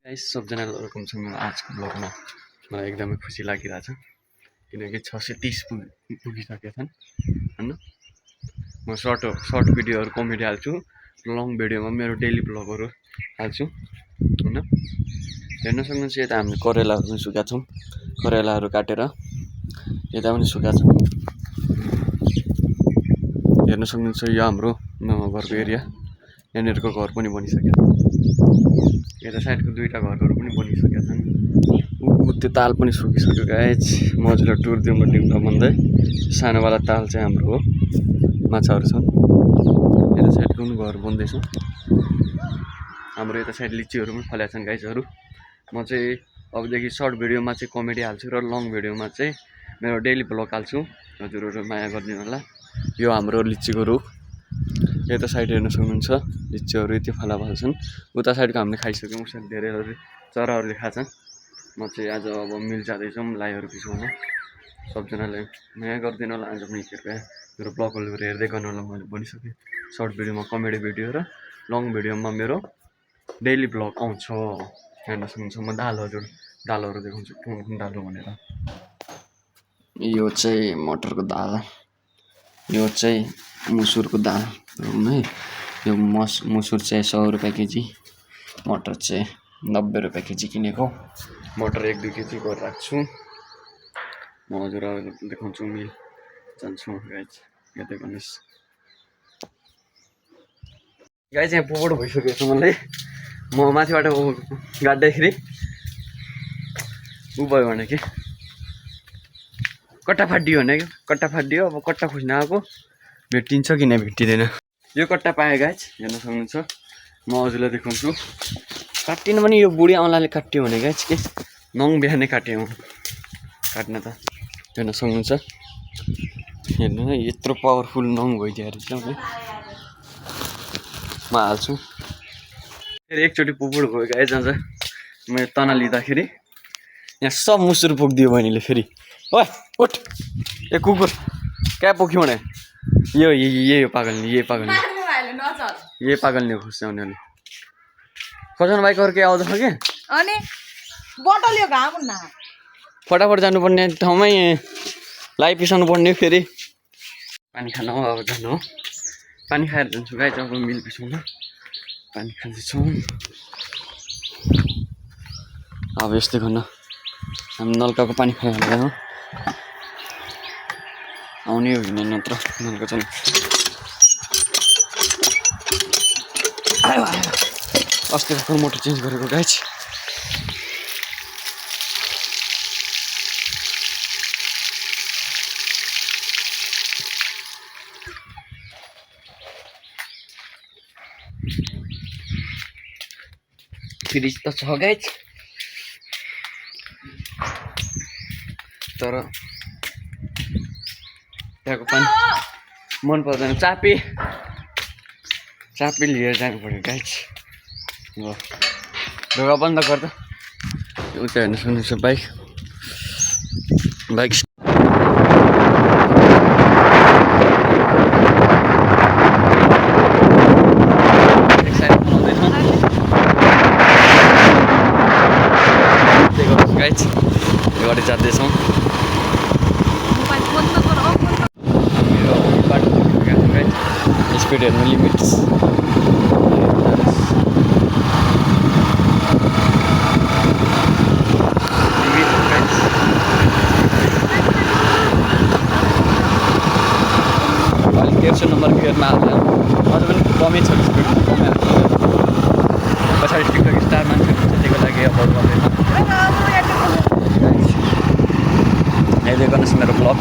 Guys सबजनालाई welcome छ मेरो आजको ब्लगमा। मलाई एकदमै खुसी लागिरहेछ किनकि 630 पुगिसकेका छन् हैन। म सर्ट भिडियोहरू कमेडी हाल्छु, लङ भिडियोमा मेरो डेली ब्लगहरू हाल्छु हैन। हेर्न सक्नुहुन्छ यता हामीले करेलाहरू पनि सुकाएको छौँ, करेलाहरू काटेर यता पनि सुकाएको छौँ। हेर्न सक्नुहुन्छ यो हाम्रो घरको एरिया, यहाँनिरको घर पनि बनिसकेको छ। यता साइडको दुईटा घरहरू पनि बनिसकेका छन्। त्यो ताल पनि सुकिसक्यो गाइज। मजुर टुर दिउँ भन्दै सानोवाला ताल चाहिँ हाम्रो हो, माछाहरू छन्। यता साइडको पनि घर बन्दैछ। हाम्रो यता साइड लिचीहरू पनि फलेका छन् गाइजहरू। म चाहिँ अबदेखि सर्ट भिडियोमा चाहिँ कमेडी हाल्छु र लङ भिडियोमा चाहिँ मेरो डेली ब्लग हाल्छु। हजुरहरू माया गरिदिनु होला। यो हाम्रो लिचीको रुख, यता साइड हेर्न सक्नुहुन्छ लिचीहरू यति फाला छन्। उता साइडको हामीले खाइसक्यौँ, उस धेरै चराहरूले खान्छन्। म चाहिँ आज अब मिल जाँदैछौँ लाइहरू बिसाउन। सबजनाले माया गरिदिनु होला। आज पनि कृपया मेरो ब्लगहरू हेर्दै गर्नु होला। मैले भनिसकेँ सर्ट भिडियोमा कमेडी भिडियो र लङ भिडियोमा मेरो डेली ब्लग आउँछ। हेर्न सक्नुहुन्छ म दालहरू देखाउँछु कुन दाल हो भनेर। यो चाहिँ मटरको दाल, यो चाहिँ मुसुरको दाल है। यो मुसुर चाहिँ 100 रुपियाँ केजी, मटर चाहिँ 90 रुपियाँ केजी किनेको। मटर 1-2 केजी गरेर राख्छु। म हजुरहरूलाई देखाउँछु मिल जान्छु गाइज, हेर्दै गर्नुहोस्। गाइज यहाँ पोपट भइसकेको छ मलाई। म माथिबाट गाड्दाखेरि ऊ भयो भने कि कट्टा फाटियो भने क्या, कट्टा फाटियो। अब कट्टा खोज्न आएको भेटिन्छ कि भेटिँदैन। यो कट्टा पाएँ गाइज, हेर्न सक्नुहुन्छ। म हजुरलाई देखाउँछु। काटिनु पनि यो बुढी औँलाले काट्यो भने गाइज के नङ बिहानै काट्यो काट्न त। हेर्न सक्नुहुन्छ, हेर्नु न यत्रो पावरफुल नङ भइदिएर चाहिँ म हाल्छु। फेरि एकचोटि पुपुर गयो गाइज। अन्त म तना लिँदाखेरि यहाँ सब मुसुर पुगिदियो बहिनीले। फेरि ओ उठ ए कुकुर क्या पुग्यो भने ये पागल पागल खुस उनीहरूले खोज्नु बाइक अरू केही आउँदैछ कि अनि बोतल यो घाम न फटाफट जानुपर्ने ठाउँमै लाइ पिसाउनु पर्ने। फेरि पानी खान अब जानु हो, पानी खाएर जान्छु गाइज। अब मिल पिसाउन पानी खाँदैछौँ। अब यस्तै गर्न हामी नलकाको पानी खाएर जानु आउने हो कि नत्र नलका चल्नु। अस्ति भर्खर मोटर चेन्ज गरेको गाइज। फ्रिज त छ गाइज, तर त्यहाँको पानी मन पर्दैन। चापी लिएर जानु पर्यो गाइज। ल ढोका बन्द गर्दा उता हेर्न सक्नुहुन्छ बाइक गाइज अगाडि जाँदैछौँ। स्पिड हेर्नु लिमिट्स अलिक 150 नम्बर गियरमा हाल्छ। अझ पनि कमै छ स्पिड, कमै हाल्छ। पछाडि टिकटक स्टार मान्छे हुन्छ, त्यसको लागि अभोइड गर्दैन। हेर्दै गर्नुहोस् मेरो ब्लग।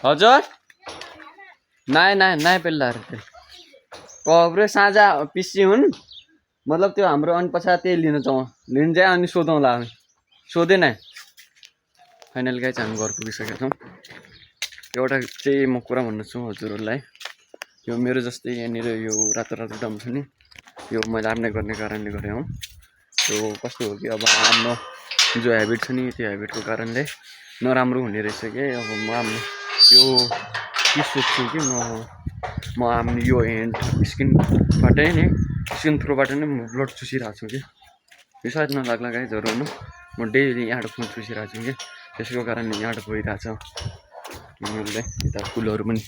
हजुर नाय पेल्लाहरू त्यो कब्रे साँझा पिसी हुन् मतलब त्यो हाम्रो। अनि पछाडि त्यही लिन जाउँ अनि सोधौँला हामी। सोधेन फाइनल गाइज हामी घर पुगिसकेका छौँ। एउटा चाहिँ म कुरा भन्नु छु हजुरहरूलाई, यो मेरो जस्तै यहाँनिर यो रातो डम छ नि, यो मैले आफ्नै गर्ने कारणले गरेँ हो। त्यो कस्तो हो कि अब आफ्नो जो हेबिट छ नि, त्यो हेबिटको कारणले नराम्रो हुने रहेछ कि। अब म यो के सोध्छु कि म आफ्नो यो ह्यान्ड स्किनबाटै नै स्किन थ्रोबाट नै म ब्लड चुसिरहेको छु कि यो सायद नलाग्ला गाइजहरू हुनु म डेली यहाँबाट खुन चुसिरहेको छु कि त्यसको कारणले यहाँबाट गइरहेछ मैले यता फुलहरू पनि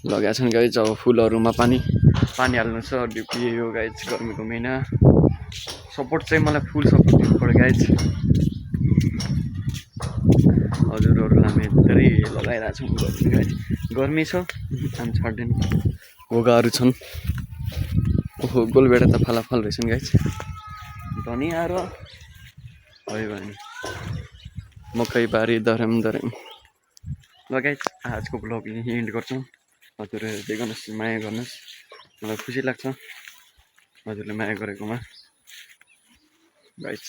लगाएको छन् गाइज अब फुलहरूमा पानी हाल्नु छ ड्युटी यो गाइज गर्मीको महिना सपोर्ट चाहिँ मलाई फुल सपोर्ट दिनु पऱ्यो गाइज हजुरहरूलाई हामी धेरै लगाइरहेको छौँ गाइज गर्मी छ काम छाड्दैन घोगाहरू छन् ओहो गोलबेडा त फालाफल रहेछन् गाइज धनिया र भयो भने मकैबारी धरम ल गाइज आजको ब्लग यहीँ एन्ड गर्छौँ हजुरहरू हेर्दै गर्नुहोस् माया गर्नुहोस् मलाई खुसी लाग्छ हजुरले माया गरेकोमा गाइज